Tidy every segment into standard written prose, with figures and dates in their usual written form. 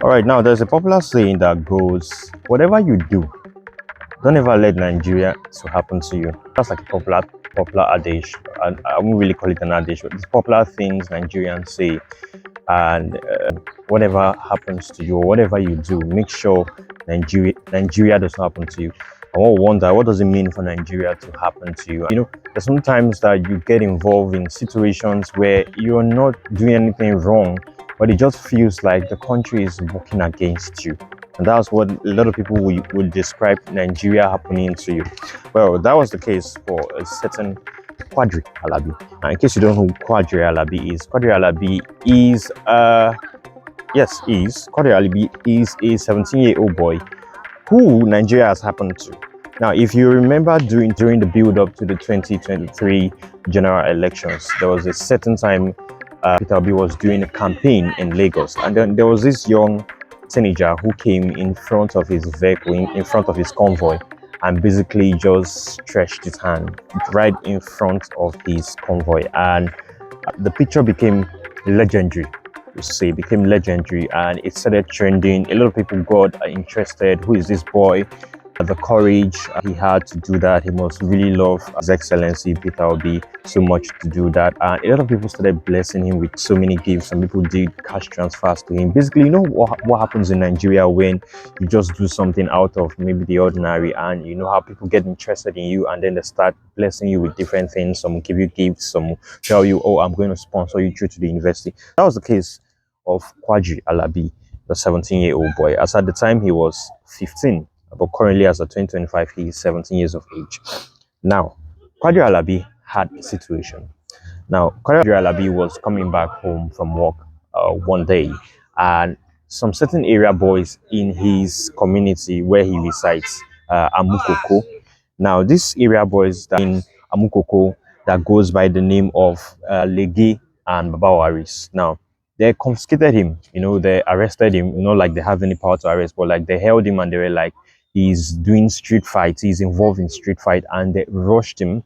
All right, now there's a popular saying that goes, whatever you do, don't ever let Nigeria to happen to you. That's like a popular adage, and I won't really call it an adage, but it's popular things Nigerians say. And whatever happens to you, or whatever you do, make sure Nigeria does not happen to you. I will wonder, what does it mean for Nigeria to happen to you? There's sometimes that you get involved in situations where you're not doing anything wrong, but it just feels like the country is working against you. And that's what a lot of people would describe Nigeria happening to you. Well, that was the case for a certain Quadri Alabi. In case you don't know who Quadri Alabi is, Quadri Alabi is a 17-year-old boy who Nigeria has happened to. Now, if you remember during the build-up to the 2023 general elections, there was a certain time Peter Obi was doing a campaign in Lagos, and then there was this young teenager who came in front of his vehicle, in front of his convoy, and basically just stretched his hand right in front of his convoy, and the picture became legendary. Became legendary, and it started trending. A lot of people got interested. Who is this boy? The courage he had to do that. He must really love His Excellency Peter Obi so much to do that. And a lot of people started blessing him with so many gifts. Some people did cash transfers to him. Basically, you know what happens in Nigeria when you just do something out of maybe the ordinary, and you know how people get interested in you, and then they start blessing you with different things. Some give you gifts, some tell you, oh, I'm going to sponsor you through to the university. That was the case of Quadri Alabi, the 17-year-old boy. As at the time he was 15. But currently, as of 2025, he is 17 years of age. Now, Quadri Alabi had a situation. Now, Quadri Alabi was coming back home from work one day, and some certain area boys in his community where he resides, Amukoko. Now, these area boys that in Amukoko that goes by the name of Lege and Babawaris. Now, they confiscated him, they arrested him, like they have any power to arrest, but like they held him and they were like, he's doing street fights, he's involved in street fight, and they rushed him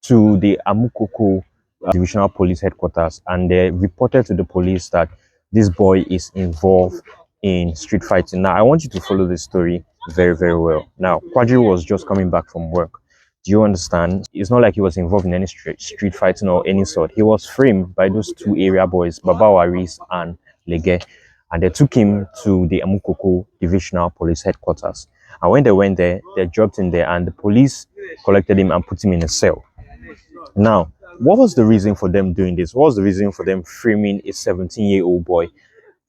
to the Amukoko divisional police headquarters, and they reported to the police that this boy is involved in street fighting. Now, I want you to follow this story very, very well. Now, Quadri was just coming back from work. Do you understand? It's not like he was involved in any street fighting or any sort. He was framed by those two area boys, Babawaris and Lege, and they took him to the Amukoko divisional police headquarters. And when they went there, they dropped him there, and the police collected him and put him in a cell. Now, what was the reason for them doing this? What was the reason for them framing a 17-year-old boy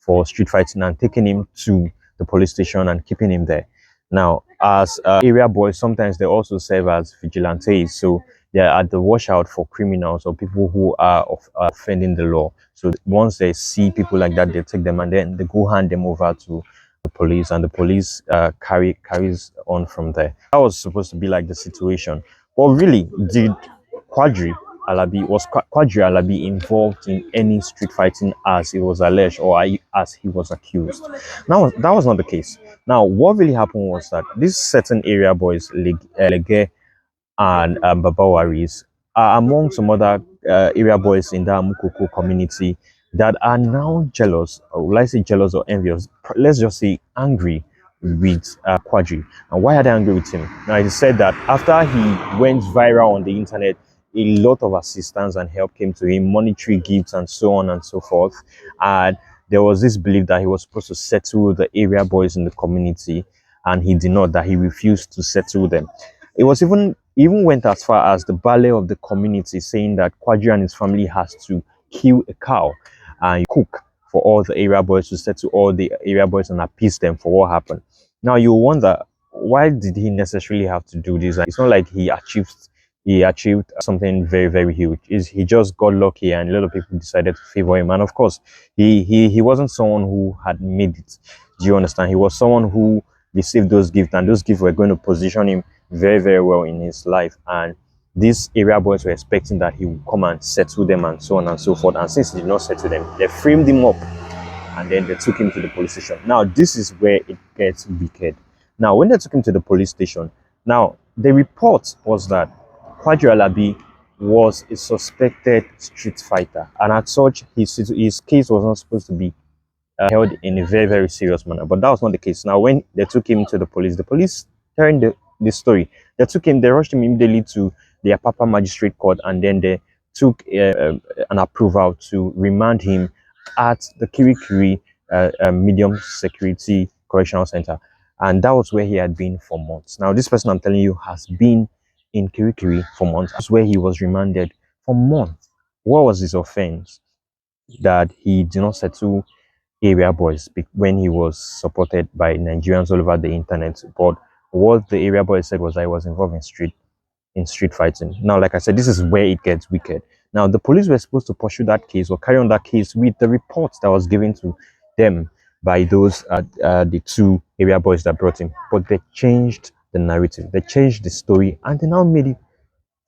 for street fighting and taking him to the police station and keeping him there? Now, as area boys, sometimes they also serve as vigilantes. So they are at the watch out for criminals or people who are offending the law. So once they see people like that, they take them and then they go hand them over to the police, and the police carries on from there. That was supposed to be like the situation. But really, did Quadri Alabi involved in any street fighting as it was alleged or as he was accused? Now, that was not the case. Now, what really happened was that these certain area boys, Lege and Babawaris, are among some other area boys in the Amukoko community that are now jealous, or will I say jealous or envious? Let's just say angry with Quadri. And why are they angry with him? Now, it is said that after he went viral on the internet, a lot of assistance and help came to him, monetary gifts and so on and so forth. And there was this belief that he was supposed to settle the area boys in the community, and he did not, that he refused to settle them. It was even went as far as the ballet of the community saying that Quadri and his family has to kill a cow and cook for all the area boys, to settle all the area boys and appease them for what happened. Now, you wonder, why did he necessarily have to do this? It's not like he achieved something very, very huge. He just got lucky, and a lot of people decided to favor him. And of course, he wasn't someone who had made it. Do you understand? He was someone who received those gifts, and those gifts were going to position him very, very well in his life. And these area boys were expecting that he would come and settle them and so on and so forth. And since he did not settle them, they framed him up and then they took him to the police station. Now, this is where it gets wicked. Now, when they took him to the police station, now the report was that Quadri Alabi was a suspected street fighter, and as such, his case was not supposed to be held in a very, very serious manner. But that was not the case. Now, when they took him to the police hearing the story, they rushed him immediately to the Apapa Magistrate Court, and then they took an approval to remand him at the Kirikiri Medium Security Correctional Center. And that was where he had been for months. Now, this person I'm telling you has been in Kirikiri for months. That's where he was remanded for months. What was his offense? That he did not settle area boys when he was supported by Nigerians all over the internet. But what the area boys said was that he was involved in street fighting. Now, like I said, this is where it gets wicked. Now, the police were supposed to pursue that case or carry on that case with the reports that was given to them by those the two area boys that brought him. But they changed the narrative, they changed the story, and they now made it,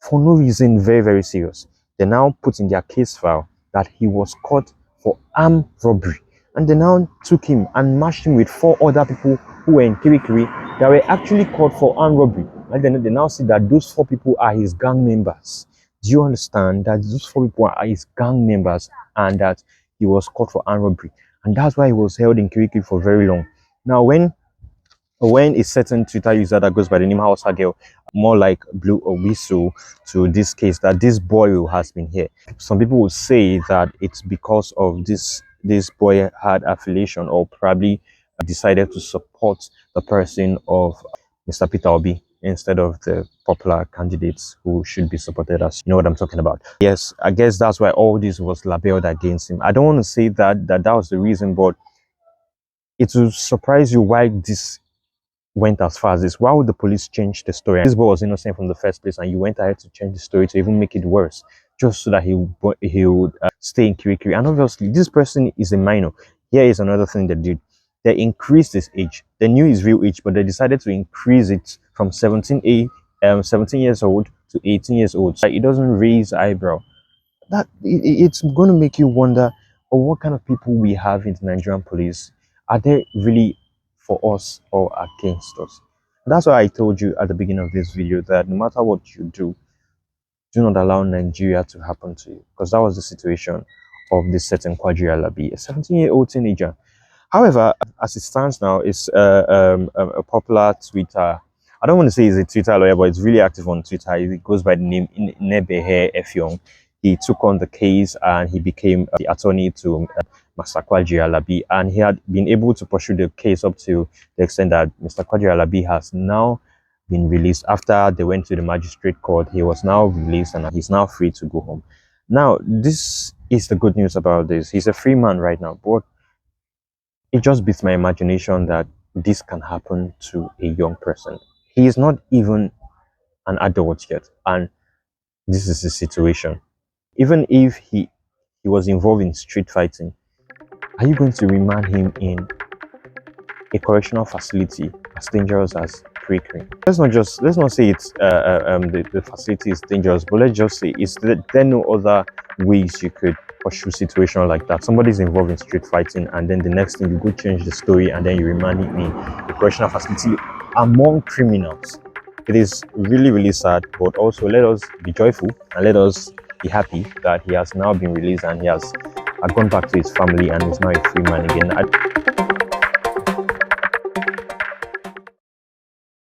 for no reason, very, very serious. They now put in their case file that he was caught for armed robbery, and they now took him and matched him with 4 other people who were in Kirikiri that were actually caught for armed robbery. And then they now see that those 4 people are his gang members. Do you understand that those 4 people are his gang members and that he was caught for armed robbery? And that's why he was held in Kirikiri for very long. Now, when a certain Twitter user that goes by the name Hausa Girl, more like Blue or Whistle to this case, that this boy who has been here, some people will say that it's because of this boy had affiliation or probably decided to support the person of Mr. Peter Obi instead of the popular candidates who should be supported, as you know what I'm talking about. Yes, I guess that's why all this was labeled against him. I don't want to say that was the reason, but it will surprise you why this went as far as this. Why would the police change the story? This boy was innocent from the first place, and you went ahead to change the story to even make it worse, just so that he would stay in Kirikiri. And obviously, this person is a minor. Here is another thing they did. They increased his age. They knew his real age, but they decided to increase it from 17 years old to 18 years old. So it doesn't raise eyebrow. It's going to make you wonder, what kind of people we have in the Nigerian police. Are they really for us or against us? That's why I told you at the beginning of this video that no matter what you do not allow Nigeria to happen to you, because that was the situation of this certain Quadri Alabi, a 17-year-old teenager. However, as it stands now, it's a popular Twitter. I don't want to say he's a Twitter lawyer, but it's really active on Twitter. It goes by the name Nebehe Efyong. He took on the case and he became the attorney to Mr. Quadri Alabi, and he had been able to pursue the case up to the extent that Mr. Quadri Alabi has now been released. After they went to the magistrate court, he was now released and he's now free to go home. Now, this is the good news about this. He's a free man right now, but it just beats my imagination that this can happen to a young person. He is not even an adult yet, and this is the situation. Even if he was involved in street fighting, are you going to remand him in a correctional facility as dangerous as Kirikiri? Let's not say it's the facility is dangerous, but let's just say, is there no other ways you could pursue a situation like that? Somebody's involved in street fighting, and then the next thing you go change the story, and then you remand him in a correctional facility among criminals. It is really, really sad, but also let us be joyful and let us be happy that he has now been released and he has gone back to his family and is now a free man again.